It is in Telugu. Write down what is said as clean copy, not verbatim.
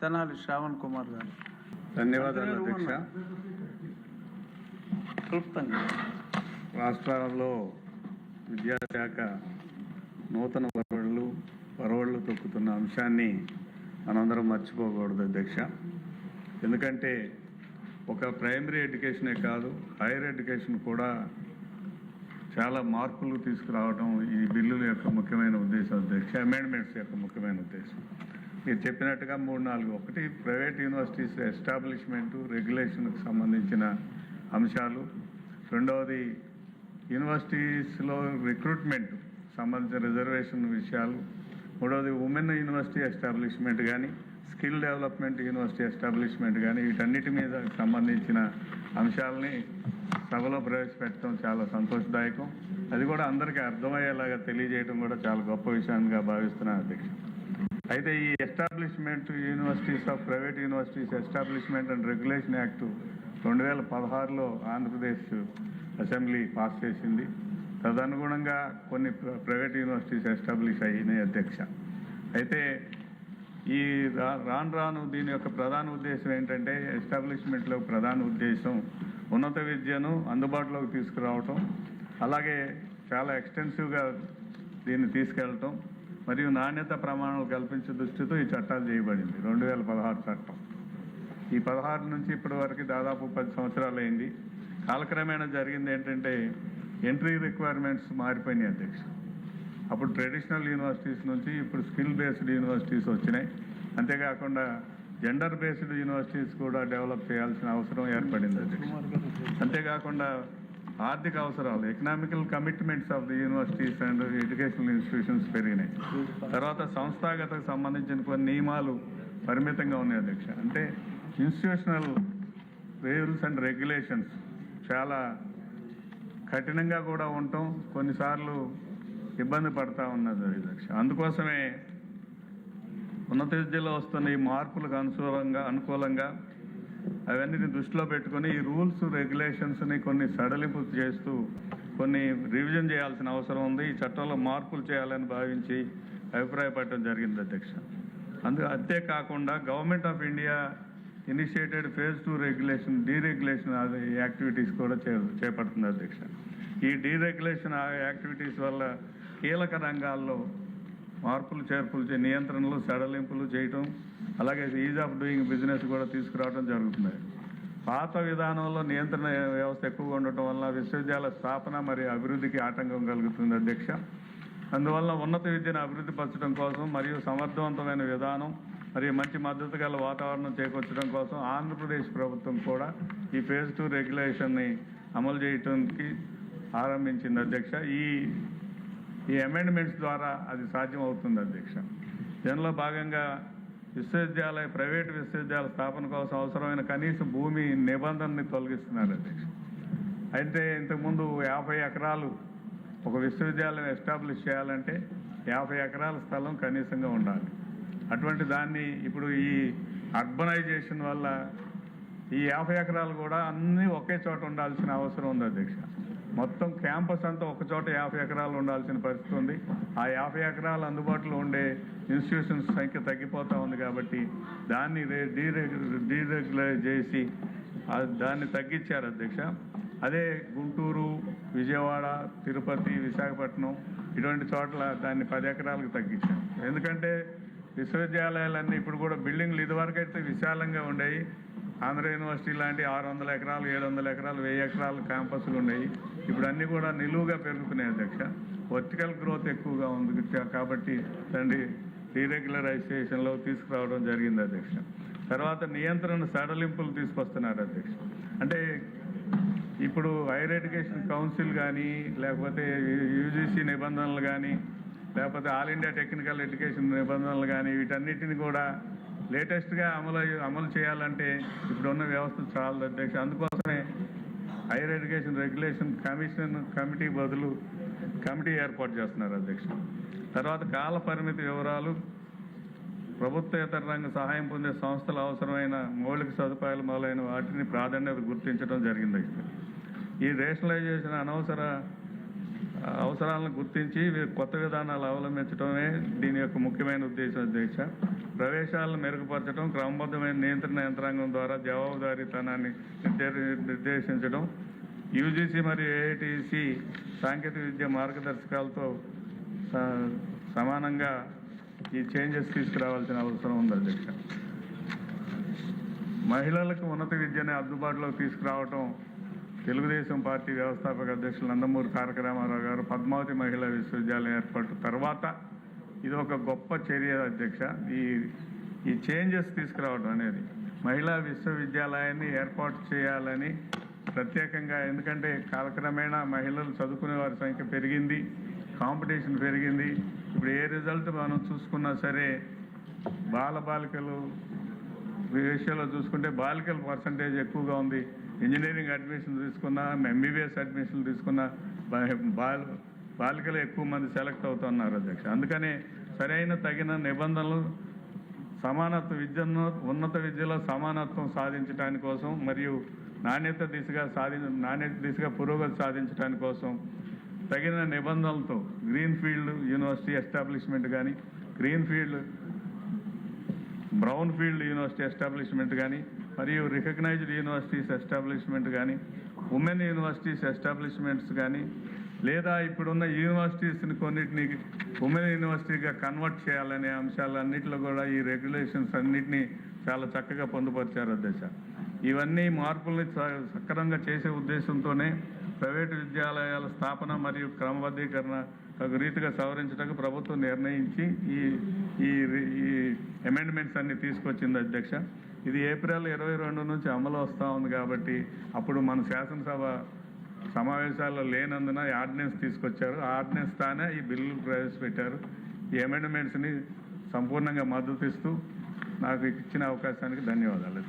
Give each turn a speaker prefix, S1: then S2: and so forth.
S1: తెనాలి శ్రావణ్ కుమార్ గారు.
S2: ధన్యవాదాలు అధ్యక్ష.
S1: క్లుప్తంగా
S2: రాష్ట్రాల్లో విద్యాశాఖ నూతన పరవళ్ళు తొక్కుతున్న అంశాన్ని మనందరం మర్చిపోకూడదు అధ్యక్ష. ఎందుకంటే ఒక ప్రైమరీ ఎడ్యుకేషనే కాదు, హైయర్ ఎడ్యుకేషన్ కూడా చాలా మార్పులు తీసుకురావడం ఈ బిల్లుల యొక్క ముఖ్యమైన ఉద్దేశం అధ్యక్ష. అమెండ్మెంట్స్ యొక్క ముఖ్యమైన ఉద్దేశం మీరు చెప్పినట్టుగా 3-4. ఒకటి, ప్రైవేట్ యూనివర్సిటీస్ ఎస్టాబ్లిష్మెంటు రెగ్యులేషన్కి సంబంధించిన అంశాలు. రెండవది, యూనివర్సిటీస్లో రిక్రూట్మెంట్ సంబంధించిన రిజర్వేషన్ విషయాలు. మూడవది, ఉమెన్ యూనివర్సిటీ ఎస్టాబ్లిష్మెంట్ కానీ, స్కిల్ డెవలప్మెంట్ యూనివర్సిటీ ఎస్టాబ్లిష్మెంట్ కానీ, వీటన్నిటి మీద సంబంధించిన అంశాలని సభలో ప్రవేశపెట్టడం చాలా సంతోషదాయకం. అది కూడా అందరికీ అర్థమయ్యేలాగా తెలియజేయడం కూడా చాలా గొప్ప విషయంగా భావిస్తున్నాను అధ్యక్ష. అయితే ఈ establishment universities of private universities establishment and regulation act 2016లో ఆంధ్రప్రదేశ్ అసెంబ్లీ పాస్ చేసింది. తదనుగుణంగా కొన్ని ప్రైవేట్ యూనివర్సిటీస్ ఎస్టాబ్లిష్ అయినాయి అధ్యక్ష. అయితే ఈ రాను దీని యొక్క ప్రధాన ఉద్దేశం ఏంటంటే, ఎస్టాబ్లిష్మెంట్లో ప్రధాన ఉద్దేశం ఉన్నత విద్యను అందుబాటులోకి తీసుకురావటం, అలాగే చాలా ఎక్స్టెన్సివ్గా దీన్ని తీసుకెళ్ళటం మరియు నాణ్యత ప్రమాణాలు కల్పించే దృష్టితో ఈ చట్టాలు చేయబడింది. 2016 చట్టం. ఈ 16 నుంచి ఇప్పటి వరకు దాదాపు 10 సంవత్సరాలు అయింది. కాలక్రమేణా జరిగింది ఏంటంటే, ఎంట్రీ రిక్వైర్మెంట్స్ మారిపోయినాయి అధ్యక్ష. అప్పుడు ట్రెడిషనల్ యూనివర్సిటీస్ నుంచి ఇప్పుడు స్కిల్ బేస్డ్ యూనివర్సిటీస్ వచ్చినాయి. అంతేకాకుండా జెండర్ బేస్డ్ యూనివర్సిటీస్ కూడా డెవలప్ చేయాల్సిన అవసరం ఏర్పడింది అధ్యక్ష. అంతేకాకుండా ఆర్థిక అవసరాలు, economical commitments of the universities and educational institutions పెరిగినాయి. తర్వాత సంస్థాగతకు సంబంధించిన కొన్ని నియమాలు పరిమితంగా ఉన్నాయి అధ్యక్ష. అంటే ఇన్స్టిట్యూషనల్ రూల్స్ అండ్ రెగ్యులేషన్స్ చాలా కఠినంగా కూడా ఉండటం కొన్నిసార్లు ఇబ్బంది పడతా ఉన్నది అధ్యక్ష. అందుకోసమే ఉన్నత విద్యలో వస్తున్న ఈ మార్పులకు అనుకూలంగా అవన్నీ దృష్టిలో పెట్టుకొని ఈ రూల్స్ రెగ్యులేషన్స్ని కొన్ని సడలింపు చేస్తూ కొన్ని రివిజన్ చేయాల్సిన అవసరం ఉంది. ఈ చట్టంలో మార్పులు చేయాలని భావించి అభిప్రాయపడటం జరిగింది అధ్యక్ష. అంతేకాకుండా government of India initiated phase 2 regulation deregulation activities కూడా చేపడుతుంది అధ్యక్ష. ఈ డీరెగ్యులేషన్ యాక్టివిటీస్ వల్ల కీలక రంగాల్లో మార్పులు చేర్పులు నియంత్రణలు సడలింపులు చేయటం, అలాగే ఈజ్ ఆఫ్ డూయింగ్ బిజినెస్ కూడా తీసుకురావడం జరుగుతుంది. పాత విధానంలో నియంత్రణ వ్యవస్థ ఎక్కువగా ఉండటం వల్ల విశ్వవిద్యాలయ స్థాపన మరియు అభివృద్ధికి ఆటంకం కలుగుతుంది అధ్యక్ష. అందువల్ల ఉన్నత విద్యను అభివృద్ధి పరచడం కోసం మరియు సమర్థవంతమైన విధానం మరియు మంచి మద్దతు గల వాతావరణం చేకూర్చడం కోసం ఆంధ్రప్రదేశ్ ప్రభుత్వం కూడా ఈ ఫేజ్ 2 రెగ్యులేషన్ని అమలు చేయడానికి ఆరంభించింది అధ్యక్ష. ఈ అమెండ్మెంట్స్ ద్వారా అది సాధ్యం అవుతుంది అధ్యక్ష. దీనిలో భాగంగా ప్రైవేటు విశ్వవిద్యాలయ స్థాపన కోసం అవసరమైన కనీస భూమి నిబంధనని తొలగిస్తున్నారు అధ్యక్ష. అయితే ఇంతకుముందు 50 ఎకరాలు ఒక విశ్వవిద్యాలయం ఎస్టాబ్లిష్ చేయాలంటే 50 ఎకరాల స్థలం కనీసంగా ఉండాలి. అటువంటి దాన్ని ఇప్పుడు ఈ అర్బనైజేషన్ వల్ల ఈ 50 ఎకరాలు కూడా అన్నీ ఒకే చోట ఉండాల్సిన అవసరం ఉంది అధ్యక్ష. మొత్తం క్యాంపస్ అంతా ఒక చోట 50 ఎకరాలు ఉండాల్సిన పరిస్థితి ఉంది. ఆ 50 ఎకరాలు అందుబాటులో ఉండే ఇన్స్టిట్యూషన్స్ సంఖ్య తగ్గిపోతూ ఉంది. కాబట్టి దాన్ని డీరెగ్యులైజ్ చేసి దాన్ని తగ్గించారు అధ్యక్ష. అదే గుంటూరు, విజయవాడ, తిరుపతి, విశాఖపట్నం ఇటువంటి చోట్ల దాన్ని 10 ఎకరాలకు తగ్గించారు. ఎందుకంటే విశ్వవిద్యాలయాలన్నీ ఇప్పుడు కూడా బిల్డింగ్లు ఇదివరకు అయితే విశాలంగా ఉండేవి. ఆంధ్ర యూనివర్సిటీ లాంటి 600 ఎకరాలు, 700 ఎకరాలు, 1000 ఎకరాలు క్యాంపస్లు ఉన్నాయి. ఇప్పుడు అన్నీ కూడా నిలువుగా పెరుగుతున్నాయి అధ్యక్ష. వర్టికల్ గ్రోత్ ఎక్కువగా ఉంది కాబట్టి దాన్ని డీరెగ్యులరైజేషన్లో తీసుకురావడం జరిగింది అధ్యక్ష. తర్వాత నియంత్రణ సడలింపులు తీసుకొస్తున్నారు అధ్యక్ష. అంటే ఇప్పుడు హైయర్ ఎడ్యుకేషన్ కౌన్సిల్ కానీ, లేకపోతే యూజీసీ నిబంధనలు కానీ, లేకపోతే ఆల్ ఇండియా టెక్నికల్ ఎడ్యుకేషన్ నిబంధనలు కానీ, వీటన్నిటిని కూడా లేటెస్ట్గా అమలు చేయాలంటే ఇప్పుడున్న వ్యవస్థ చాలా అధ్యక్ష. అందుకోసమే హైయర్ ఎడ్యుకేషన్ రెగ్యులేషన్ కమిటీ బదులు కమిటీ ఏర్పాటు చేస్తున్నారు అధ్యక్ష. తర్వాత కాల పరిమితి వివరాలు, ప్రభుత్వేతర రంగ సహాయం పొందే సంస్థలు అవసరమైన మౌలిక సదుపాయాలు మొదలైన వాటిని ప్రాధాన్యత గుర్తించడం జరిగింది. ఈ రేషనలైజేషన్ అవసరాలను గుర్తించి కొత్త విధానాలు అవలంబించడమే దీని యొక్క ముఖ్యమైన ఉద్దేశం అధ్యక్ష. ప్రవేశాలను మెరుగుపరచడం, క్రమబద్ధమైన నియంత్రణ యంత్రాంగం ద్వారా జవాబుదారీతనాన్ని నిర్దేశించడం, యూజీసీ మరియు ఏఐటీసీ సాంకేతిక విద్య మార్గదర్శకాలతో సమానంగా ఈ చేంజెస్ తీసుకురావాల్సిన అవసరం ఉంది అధ్యక్ష. మహిళలకు ఉన్నత విద్యని అందుబాటులోకి తీసుకురావటం తెలుగుదేశం పార్టీ వ్యవస్థాపక అధ్యక్షులు నందమూరి తారక రామారావు గారు పద్మావతి మహిళా విశ్వవిద్యాలయం ఏర్పాటు తర్వాత ఇది ఒక గొప్ప చర్య అధ్యక్ష. ఈ చేంజెస్ తీసుకురావడం అనేది మహిళా విశ్వవిద్యాలయాన్ని ఏర్పాటు చేయాలని ప్రత్యేకంగా, ఎందుకంటే కాలక్రమేణా మహిళలు చదువుకునే వారి సంఖ్య పెరిగింది, కాంపిటీషన్ పెరిగింది. ఇప్పుడు ఏ రిజల్ట్ మనం చూసుకున్నా సరే బాలికలు విషయంలో చూసుకుంటే బాలికల పర్సంటేజ్ ఎక్కువగా ఉంది. ఇంజనీరింగ్ అడ్మిషన్ తీసుకున్నా, ఎంబీబీఎస్ అడ్మిషన్ తీసుకున్నా బాలికలు ఎక్కువ మంది సెలెక్ట్ అవుతున్నారు అధ్యక్ష. అందుకనే సరైన తగిన నిబంధనలు సమానత్వ విద్యను, ఉన్నత విద్యలో సమానత్వం సాధించడానికి కోసం మరియు నాణ్యత దిశగా పురోగతి సాధించడానికి కోసం తగిన నిబంధనలతో గ్రీన్ ఫీల్డ్ యూనివర్సిటీ ఎస్టాబ్లిష్మెంట్ కానీ, బ్రౌన్ ఫీల్డ్ యూనివర్సిటీ ఎస్టాబ్లిష్మెంట్ కానీ, మరియు రికగ్నైజ్డ్ యూనివర్సిటీస్ ఎస్టాబ్లిష్మెంట్ కానీ, ఉమెన్ యూనివర్సిటీస్ ఎస్టాబ్లిష్మెంట్స్ కానీ, లేదా ఇప్పుడున్న యూనివర్సిటీస్ని కొన్నిటిని ఉమెన్ యూనివర్సిటీగా కన్వర్ట్ చేయాలనే అంశాలన్నింటిలో కూడా ఈ రెగ్యులేషన్స్ అన్నింటినీ చాలా చక్కగా పొందుపరిచారు అధ్యక్ష. ఇవన్నీ మార్పుల్ని సక్రమంగా చేసే ఉద్దేశంతోనే ప్రైవేటు విద్యాలయాల స్థాపన మరియు క్రమబద్ధీకరణ తగు రీతిగా సవరించడానికి ప్రభుత్వం నిర్ణయించి ఈ అమెండ్మెంట్స్ అన్ని తీసుకొచ్చింది అధ్యక్ష. ఇది ఏప్రిల్ 22 నుంచి అమలు వస్తూ ఉంది కాబట్టి అప్పుడు మన శాసనసభ సమావేశాల్లో లేనందున ఆర్డినెన్స్ తీసుకొచ్చారు. ఆర్డినెన్స్ తానే ఈ బిల్లు ప్రవేశపెట్టారు. ఈ అమెండ్మెంట్స్ని సంపూర్ణంగా మద్దతు ఇస్తూ నాకు ఇచ్చిన అవకాశానికి ధన్యవాదాలు.